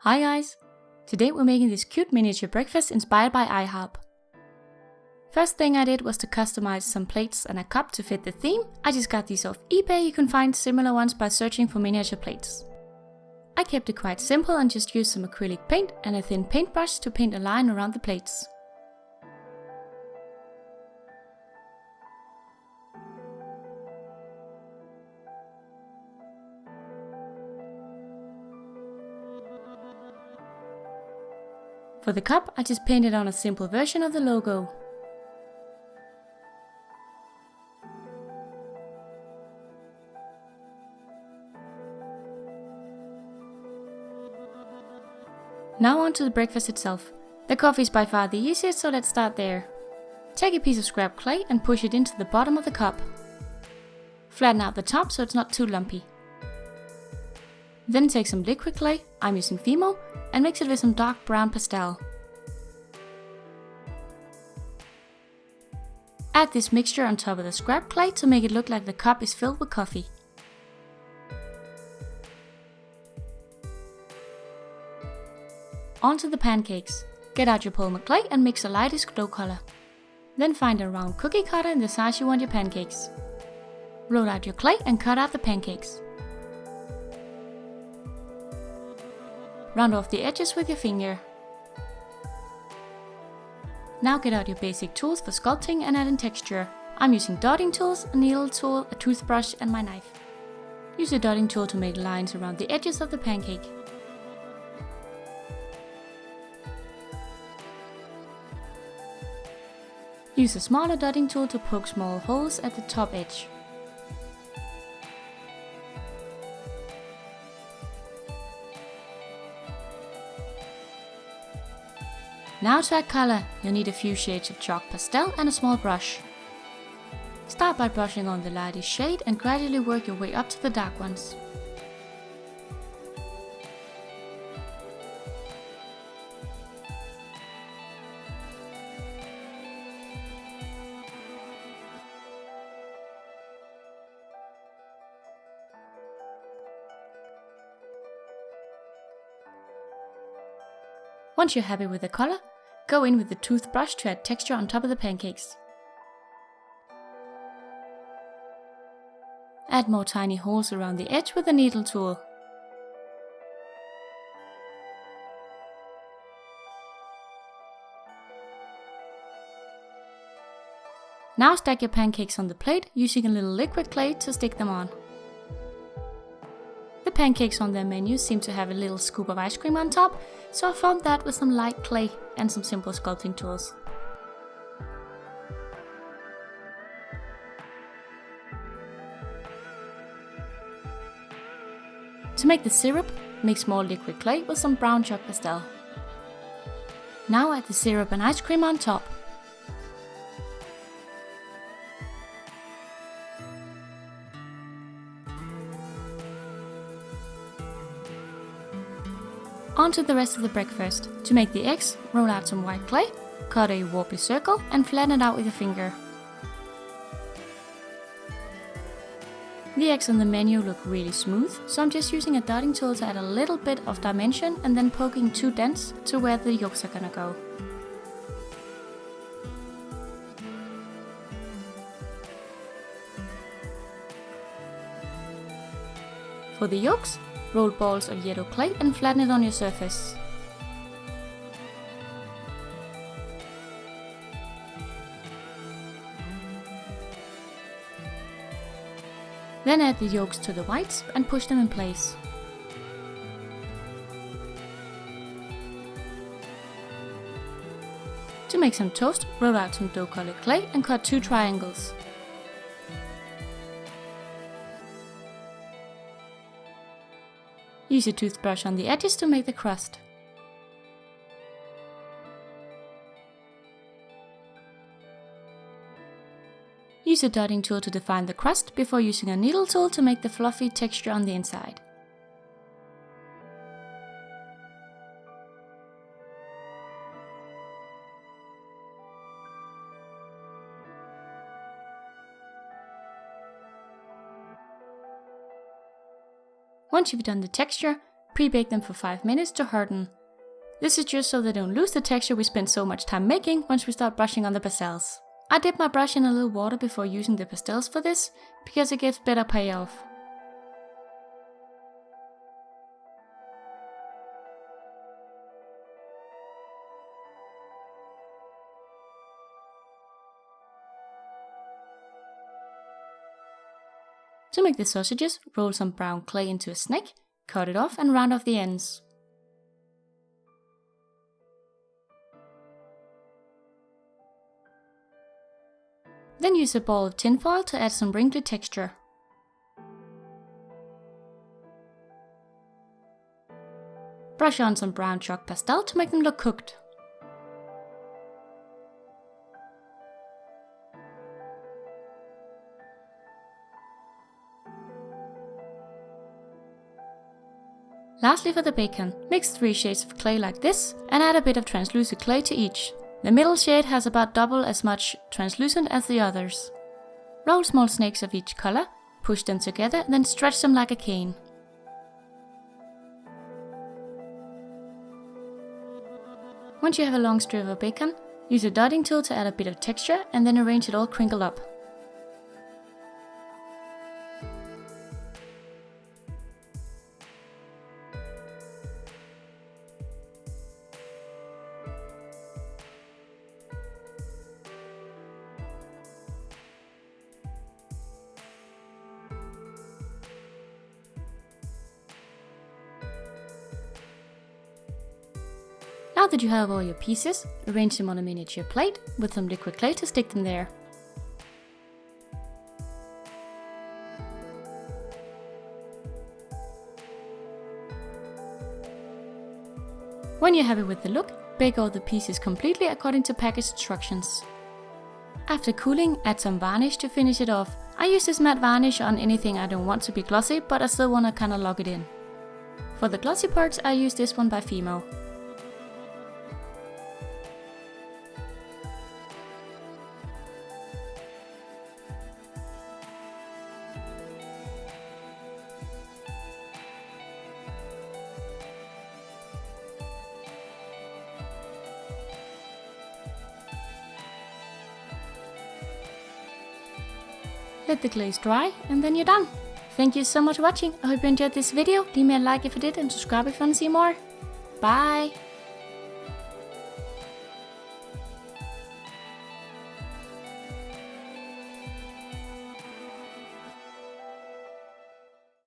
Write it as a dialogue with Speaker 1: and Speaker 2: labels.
Speaker 1: Hi guys! Today we're making this cute miniature breakfast inspired by IHOP. First thing I did was to customize some plates and a cup to fit the theme. I just got these off eBay. You can find similar ones by searching for miniature plates. I kept it quite simple and just used some acrylic paint and a thin paintbrush to paint a line around the plates. For the cup, I just painted on a simple version of the logo. Now on to the breakfast itself. The coffee is by far the easiest, so let's start there. Take a piece of scrap clay and push it into the bottom of the cup. Flatten out the top so it's not too lumpy. Then take some liquid clay, I'm using Fimo, and mix it with some dark brown pastel. Add this mixture on top of the scrap clay to make it look like the cup is filled with coffee. On to the pancakes. Get out your polymer clay and mix a lightest dough color. Then find a round cookie cutter in the size you want your pancakes. Roll out your clay and cut out the pancakes. Round off the edges with your finger. Now get out your basic tools for sculpting and adding texture. I'm using dotting tools, a needle tool, a toothbrush and my knife. Use the dotting tool to make lines around the edges of the pancake. Use a smaller dotting tool to poke small holes at the top edge. Now to add color, you'll need a few shades of chalk pastel and a small brush. Start by brushing on the lightest shade and gradually work your way up to the dark ones. Once you're happy with the color, go in with the toothbrush to add texture on top of the pancakes. Add more tiny holes around the edge with the needle tool. Now stack your pancakes on the plate using a little liquid clay to stick them on. The pancakes on their menu seem to have a little scoop of ice cream on top, so I formed that with some light clay and some simple sculpting tools. To make the syrup, mix more liquid clay with some brown chalk pastel. Now add the syrup and ice cream on top. On to the rest of the breakfast. To make the eggs, roll out some white clay, cut a wobbly circle and flatten it out with a finger. The eggs on the menu look really smooth, so I'm just using a dotting tool to add a little bit of dimension and then poking 2 dents to where the yolks are gonna go. For the yolks, roll balls of yellow clay and flatten it on your surface. Then add the yolks to the whites and push them in place. To make some toast, roll out some dough colored clay and cut 2 triangles. Use a toothbrush on the edges to make the crust. Use a dotting tool to define the crust before using a needle tool to make the fluffy texture on the inside. Once you've done the texture, Pre-bake them for 5 minutes to harden. This is just so they don't lose the texture we spent so much time making once we start brushing on the pastels. I dip my brush in a little water before using the pastels for this, because it gives better payoff. To make the sausages, roll some brown clay into a snake, cut it off and round off the ends. Then use a ball of tinfoil to add some wrinkly texture. Brush on some brown chalk pastel to make them look cooked. Lastly, for the bacon, mix 3 shades of clay like this and add a bit of translucent clay to each. The middle shade has about double as much translucent as the others. Roll small snakes of each color, push them together, then stretch them like a cane. Once you have a long strip of bacon, use a dotting tool to add a bit of texture and then arrange it all crinkled up. Now that you have all your pieces, arrange them on a miniature plate with some liquid clay to stick them there. When you're happy with the look, bake all the pieces completely according to package instructions. After cooling, add some varnish to finish it off. I use this matte varnish on anything I don't want to be glossy, but I still want to kinda lock it in. For the glossy parts, I use this one by Fimo. Let the glaze dry and then you're done. Thank you so much for watching. I hope you enjoyed this video. Leave me a like if you did and subscribe if you want to see more. Bye!